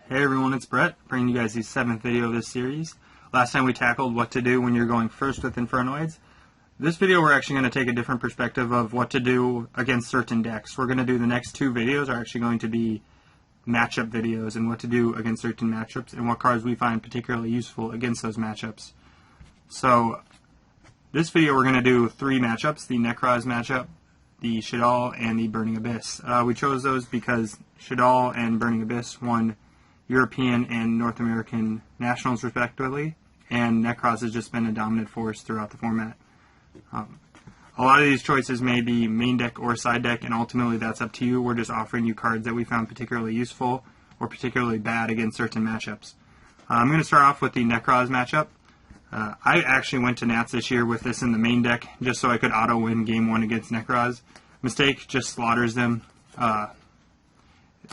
Hey everyone, it's Brett, bringing you guys the 7th video of this series. Last time we tackled what to do when you're going first with Infernoids. This video we're actually going to take a different perspective of what to do against certain decks. We're going to do the next two videos are actually going to be matchup videos and what to do against certain matchups and what cards we find particularly useful against those matchups. So, this video we're going to do 3 matchups, the Nekroz matchup, the Yugioh, and the Burning Abyss. We chose those because Yugioh and Burning Abyss won European and North American Nationals respectively, and Nekroz has just been a dominant force throughout the format. A lot of these choices may be main deck or side deck, and ultimately that's up to you. We're just offering you cards that we found particularly useful or particularly bad against certain matchups. I'm going to start off with the Nekroz matchup. I actually went to Nats this year with this in the main deck just so I could auto-win Game 1 against Nekroz. Mistake just slaughters them.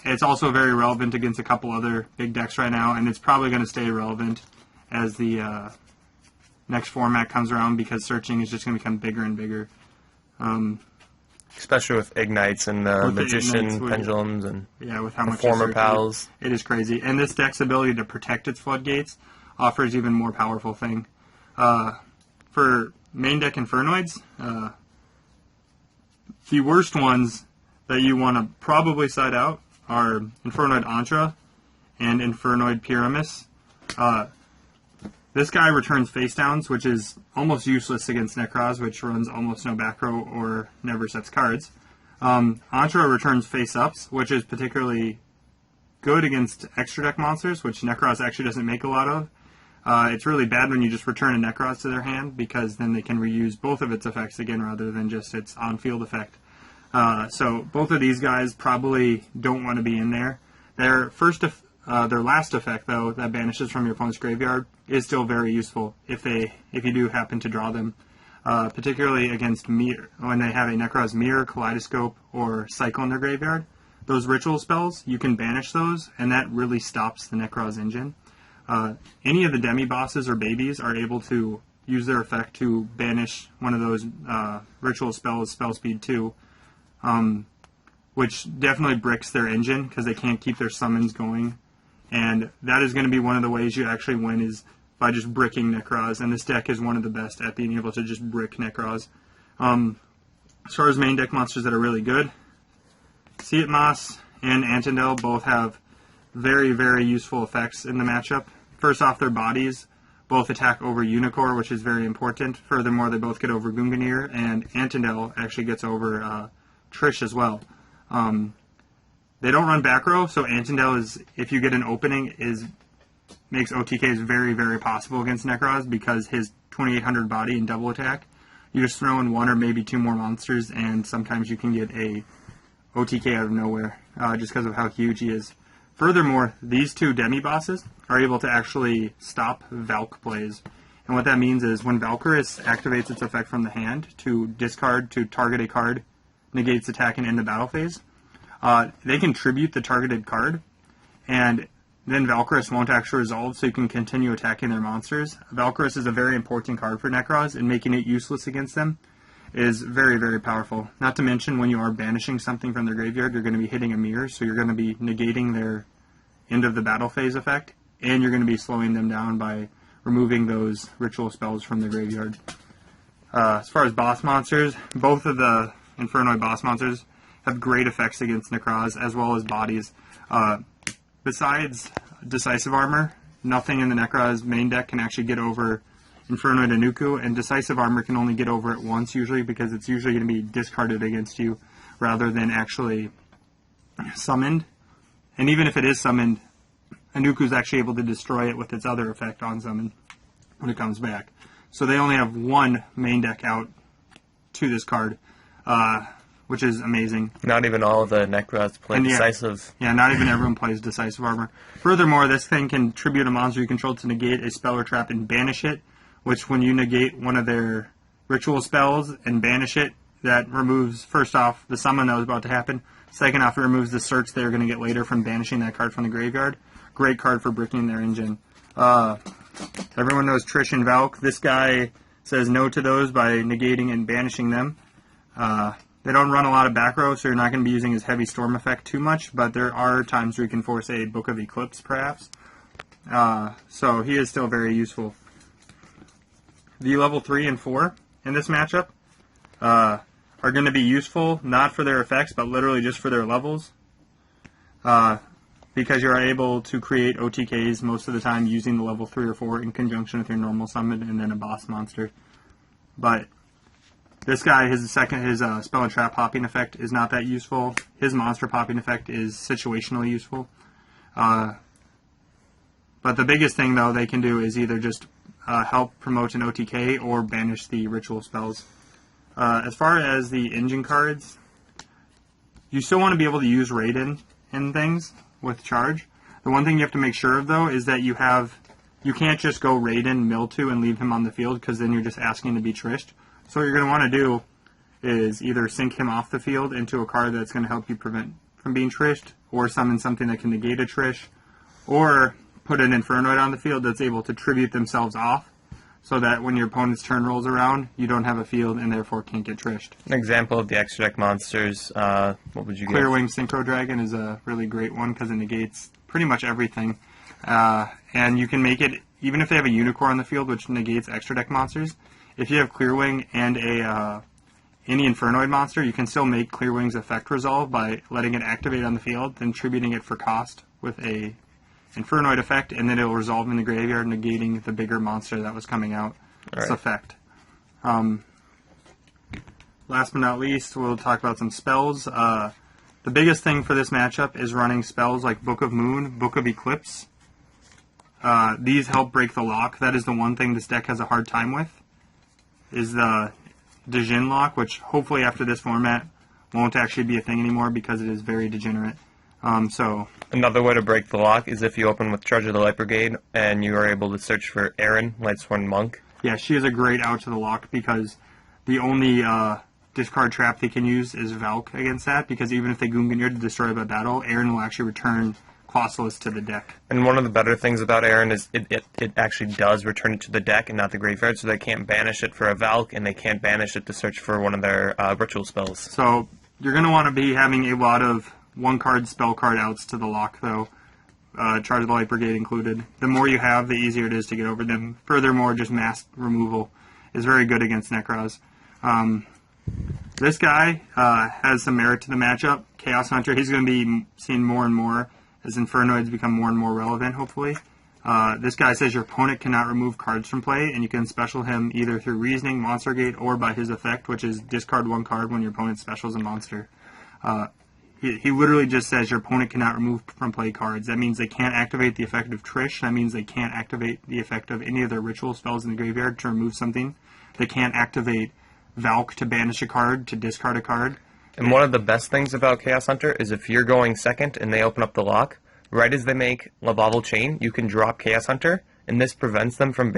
It's also very relevant against a couple other big decks right now, and it's probably going to stay relevant as the next format comes around because searching is just going to become bigger and bigger. Especially with Ignites and the Magician Pendulums and with how much former pals. It is crazy. And this deck's ability to protect its floodgates offers even more powerful thing. For main deck Infernoids, the worst ones that you want to probably side out are Infernoid Antra and Infernoid Pyramus. This guy returns face downs, which is almost useless against Nekroz, which runs almost no back row or never sets cards. Antra returns face ups, which is particularly good against extra deck monsters, which Nekroz actually doesn't make a lot of. It's really bad when you just return a Nekroz to their hand, because then they can reuse both of its effects again rather than just its on-field effect. So both of these guys probably don't want to be in there. Their last effect, though, that banishes from your opponent's graveyard, is still very useful if you do happen to draw them, particularly against Mirror. When they have a Nekroz Mirror, Kaleidoscope, or Cycle in their graveyard, those ritual spells, you can banish those, and that really stops the Nekroz engine. Any of the demi-bosses or babies are able to use their effect to banish one of those ritual spells, spell speed 2, which definitely bricks their engine because they can't keep their summons going. And that is going to be one of the ways you actually win is by just bricking Nekroz, and this deck is one of the best at being able to just brick Nekroz. As far as main deck monsters that are really good, Sietmas and Antindel both have very, very useful effects in the matchup. First off, their bodies both attack over Unicorn, which is very important. Furthermore, they both get over Gungnir, and Antindel actually gets over Trish as well. They don't run back row, so Antindel is, if you get an opening, makes OTKs very, very possible against Nekroz because his 2800 body and double attack. You just throw in 1 or maybe 2 more monsters, and sometimes you can get a OTK out of nowhere just because of how huge he is. Furthermore, these 2 demi-bosses are able to actually stop Valk plays. And what that means is when Valkyrie activates its effect from the hand to discard to target a card, negates attack and end the battle phase, they can tribute the targeted card, and then Valkyrie won't actually resolve, so you can continue attacking their monsters. Valkyrie is a very important card for Nekroz, and making it useless against them is very, very powerful. Not to mention, when you are banishing something from their graveyard, you're going to be hitting a mirror, so you're going to be negating their end of the battle phase effect, and you're going to be slowing them down by removing those ritual spells from the graveyard. As far as boss monsters, both of the Infernoid boss monsters have great effects against Nekroz, as well as bodies. Besides Decisive Armor, nothing in the Nekroz main deck can actually get over Infernoid Anuku, and Decisive Armor can only get over it once usually because it's usually going to be discarded against you rather than actually summoned. And even if it is summoned, Anuku is actually able to destroy it with its other effect on summon when it comes back. So they only have 1 main deck out to this card, which is amazing. Not even all of the Nekroz play Decisive. Yeah, not even everyone plays Decisive Armor. Furthermore, this thing can tribute a monster you control to negate a spell or trap and banish it, which when you negate one of their ritual spells and banish it, that removes, first off, the summon that was about to happen. Second off, it removes the search they're going to get later from banishing that card from the graveyard. Great card for bricking their engine. Everyone knows Trish and Valk. This guy says no to those by negating and banishing them. They don't run a lot of back row, so you're not going to be using his Heavy Storm effect too much, but there are times where you can force a Book of Eclipse, perhaps. So he is still very useful. The level 3 and 4 in this matchup are going to be useful, not for their effects, but literally just for their levels. Because you're able to create OTKs most of the time using the level 3 or 4 in conjunction with your normal summon and then a boss monster. But this guy, his spell and trap popping effect is not that useful. His monster popping effect is situationally useful. But the biggest thing, though, they can do is either just help promote an OTK or banish the ritual spells. As far as the engine cards, you still want to be able to use Raiden and things with charge. The one thing you have to make sure of, though, is that you can't just go Raiden, mill 2, and leave him on the field, because then you're just asking to be trished. So what you're going to want to do is either sink him off the field into a card that's going to help you prevent from being trished, or summon something that can negate a trish, or put an Infernoid on the field that's able to tribute themselves off, so that when your opponent's turn rolls around, you don't have a field and therefore can't get trished. An example of the extra deck monsters, what would you get? Clearwing Synchro Dragon is a really great one because it negates pretty much everything. And you can make it, even if they have a Unicorn on the field, which negates extra deck monsters, if you have Clearwing and any Infernoid monster, you can still make Clearwing's effect resolve by letting it activate on the field, then tributing it for cost with a Infernoid effect, and then it will resolve in the graveyard, negating the bigger monster that was coming out. Its effect. Last but not least, we'll talk about some spells. The biggest thing for this matchup is running spells like Book of Moon, Book of Eclipse. These help break the lock. That is the one thing this deck has a hard time with, is the Djinn lock, which hopefully after this format won't actually be a thing anymore because it is very degenerate. Another way to break the lock is if you open with Charge of the Light Brigade and you are able to search for Erin, Lightsworn Monk. Yeah, she is a great out to the lock because the only discard trap they can use is Valk against that, because even if they Gungnir to destroy by battle, Erin will actually return Quasalis to the deck. And one of the better things about Erin is it actually does return it to the deck and not the graveyard, so they can't banish it for a Valk, and they can't banish it to search for one of their ritual spells. So you're going to want to be having a lot of one-card spell card outs to the lock, though, Charge of the Light Brigade included. The more you have, the easier it is to get over them. Furthermore, just mass removal is very good against Nekroz. This guy has some merit to the matchup. Chaos Hunter, he's going to be seen more and more as Infernoids become more and more relevant, hopefully. This guy says your opponent cannot remove cards from play, and you can special him either through Reasoning, Monster Gate, or by his effect, which is discard one card when your opponent specials a monster. He literally just says your opponent cannot remove from play cards. That means they can't activate the effect of Trish. That means they can't activate the effect of any of their ritual spells in the graveyard to remove something. They can't activate Valk to banish a card, to discard a card. And one of the best things about Chaos Hunter is if you're going second and they open up the lock, right as they make Lavalval Chain, you can drop Chaos Hunter, and this prevents them from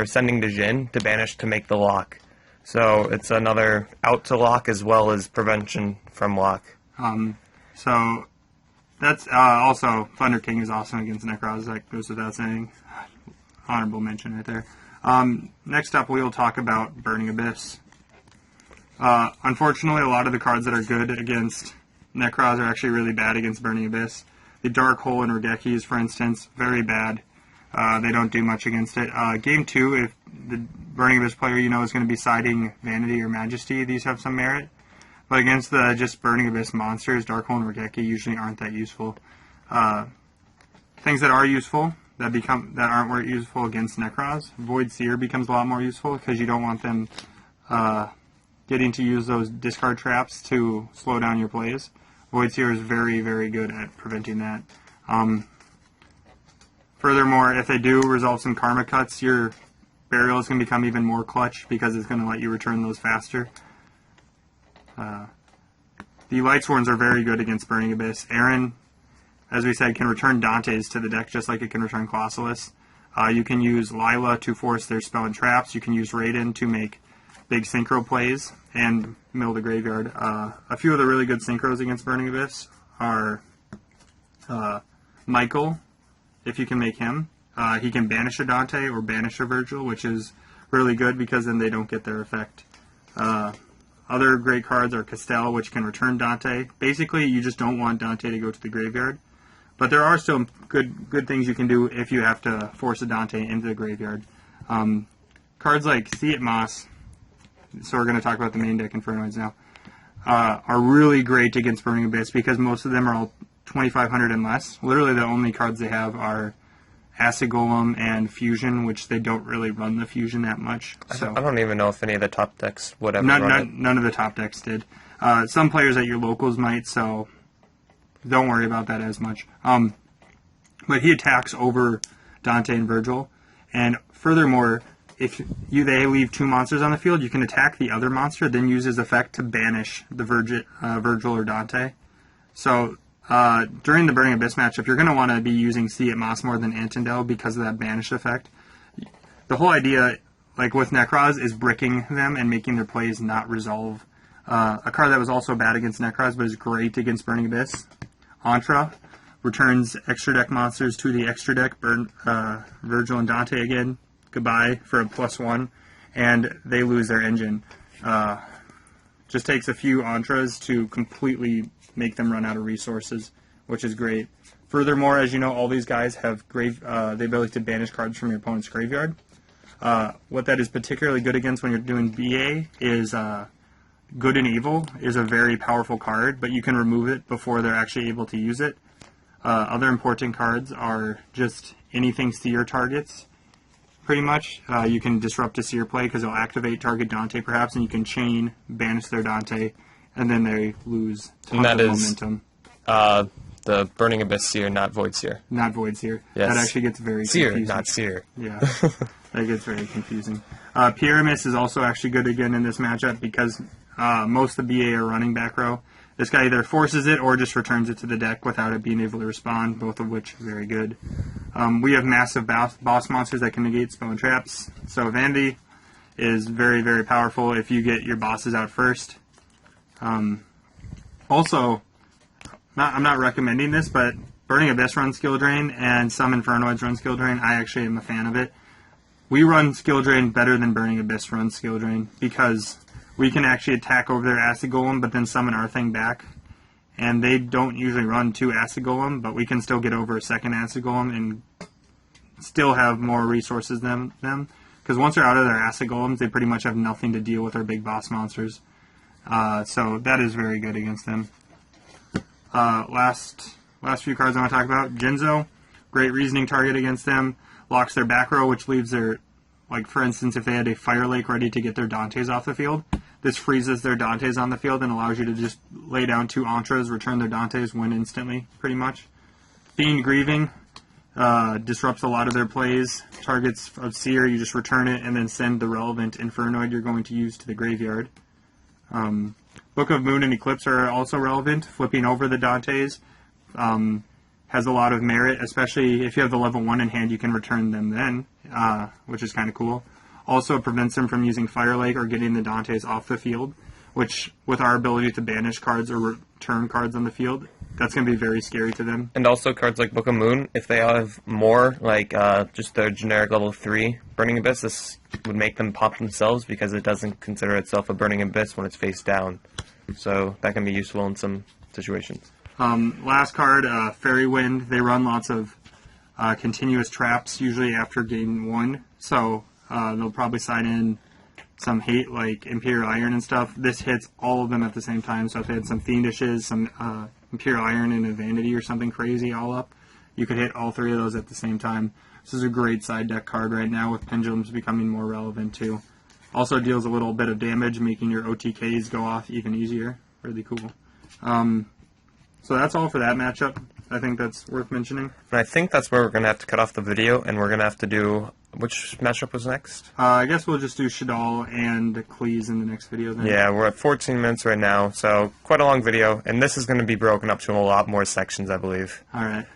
sending Djinn to banish to make the lock. So it's another out to lock as well as prevention from lock. So that's also Thunder King is awesome against Nekroz. That goes without saying. Honorable mention right there. Next up, we will talk about Burning Abyss. Unfortunately, a lot of the cards that are good against Nekroz are actually really bad against Burning Abyss. The Dark Hole and Regekis, for instance, very bad. They don't do much against it. Game 2, if the Burning Abyss player is going to be siding Vanity or Majesty, these have some merit. But against the just Burning Abyss monsters, Dark Hole and Regeki usually aren't that useful. Things that are useful, that aren't useful against Nekroz, Void Seer becomes a lot more useful because you don't want them getting to use those discard traps to slow down your plays. Void Seer is very, very good at preventing that. Furthermore, if they do resolve some Karma Cuts, your Burial is going to become even more clutch because it's going to let you return those faster. The Lightsworns are very good against Burning Abyss. Erin, as we said, can return Dante's to the deck just like it can return Quasalis. You can use Lila to force their spell and traps. You can use Raiden to make big synchro plays and mill the graveyard. A few of the really good synchros against Burning Abyss are Michael, if you can make him. He can banish a Dante or banish a Virgil, which is really good because then they don't get their effect. Other great cards are Castell, which can return Dante. Basically, you just don't want Dante to go to the graveyard. But there are still good things you can do if you have to force a Dante into the graveyard. Cards like See It Moss, so we're going to talk about the main deck Infernoids now, are really great against Burning Abyss because most of them are all 2,500 and less. Literally the only cards they have are Acid Golem and Fusion, which they don't really run the Fusion that much. So I don't even know if any of the top decks would ever run it. None of the top decks did. Some players at your locals might, so don't worry about that as much. But he attacks over Dante and Virgil, and furthermore, if they leave 2 monsters on the field, you can attack the other monster, then use his effect to banish the Virgil or Dante. So during the Burning Abyss matchup, you're going to want to be using See It Moss more than Antindel because of that banish effect. The whole idea, like with Nekroz, is bricking them and making their plays not resolve. A card that was also bad against Nekroz, but is great against Burning Abyss, Antra, returns extra deck monsters to the extra deck, Virgil and Dante again. Goodbye for a +1, and they lose their engine. Just takes a few Antras to completely make them run out of resources, which is great. Furthermore, as you know, all these guys have the ability to banish cards from your opponent's graveyard. What that is particularly good against when you're doing BA is Good and Evil is a very powerful card, but you can remove it before they're actually able to use it. Other important cards are just anything Seer targets. Pretty much, you can disrupt a Seer play because it'll activate target Dante perhaps, and you can chain, banish their Dante, and then they lose tons of momentum. The Burning Abyss Seer, not Void Seer. Not Void Seer. Yes. That actually gets very Seer, confusing. not Seer. Yeah, that gets very confusing. Pyramus is also actually good again in this matchup because most of the BA are running back row. This guy either forces it or just returns it to the deck without it being able to respond, both of which are very good. We have massive boss monsters that can negate spell and traps. So Vandy is very, very powerful if you get your bosses out first. Also, I'm not recommending this, but Burning Abyss runs Skill Drain, and some Infernoids run Skill Drain. I actually am a fan of it. We run Skill Drain better than Burning Abyss runs Skill Drain because we can actually attack over their Acid Golem, but then summon our thing back. And they don't usually run 2 Acid Golem, but we can still get over a second Acid Golem and still have more resources than them. Because once they're out of their Acid Golems, they pretty much have nothing to deal with our big boss monsters. So that is very good against them. Last few cards I want to talk about. Jinzo, great reasoning target against them. Locks their back row, which leaves their, like for instance, if they had a Fire Lake ready to get their Dantes off the field, this freezes their Dantes on the field and allows you to just lay down 2 Antras, return their Dantes, win instantly, pretty much. Fiend Grieving disrupts a lot of their plays. Targets of Seer, you just return it and then send the relevant Infernoid you're going to use to the graveyard. Book of Moon and Eclipse are also relevant. Flipping over the Dantes has a lot of merit, especially if you have the level 1 in hand, you can return them then, which is kind of cool. Also, it prevents them from using Fire Lake or getting the Dantes off the field, which, with our ability to banish cards or return cards on the field, that's going to be very scary to them. And also cards like Book of Moon, if they have more, like just their generic level 3 Burning Abyss, this would make them pop themselves because it doesn't consider itself a Burning Abyss when it's face down. So that can be useful in some situations. Last card, Fairy Wind. They run lots of continuous traps, usually after game 1. So they'll probably side in some hate like Imperial Iron and stuff. This hits all of them at the same time. So if they had some Fiendishes, some Imperial Iron and a Vanity or something crazy all up, you could hit all 3 of those at the same time. This is a great side deck card right now with Pendulums becoming more relevant too. Also deals a little bit of damage, making your OTKs go off even easier. Really cool. So that's all for that matchup. I think that's worth mentioning. And I think that's where we're going to have to cut off the video, and we're going to have to do... Which matchup was next? I guess we'll just do Shadal and Cleese in the next video then. Yeah, we're at 14 minutes right now, so quite a long video, and this is going to be broken up to a lot more sections, I believe. Alright.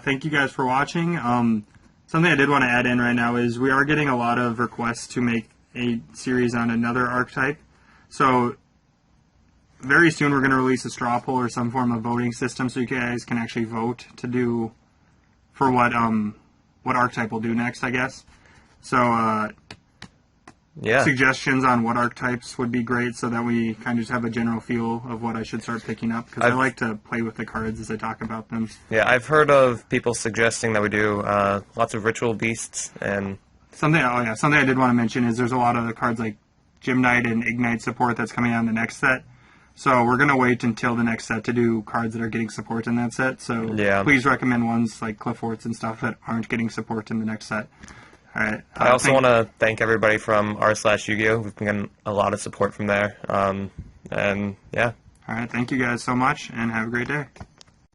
Thank you guys for watching. Something I did want to add in right now is we are getting a lot of requests to make a series on another archetype. So very soon we're going to release a straw poll or some form of voting system so you guys can actually vote to do for what archetype we'll do next, I guess. So Yeah. suggestions on what archetypes would be great, so that we kind of just have a general feel of what I should start picking up, because I like to play with the cards as I talk about them. Yeah, I've heard of people suggesting that we do lots of ritual beasts and Something I did want to mention is there's a lot of the cards like Gym Knight and Ignite support that's coming out in the next set. So we're going to wait until the next set to do cards that are getting support in that set. So please recommend ones like Cliff Forts and stuff that aren't getting support in the next set. All right. I also want to thank everybody from r/Yugioh. We've been getting a lot of support from there. And yeah. All right. Thank you guys so much, and have a great day.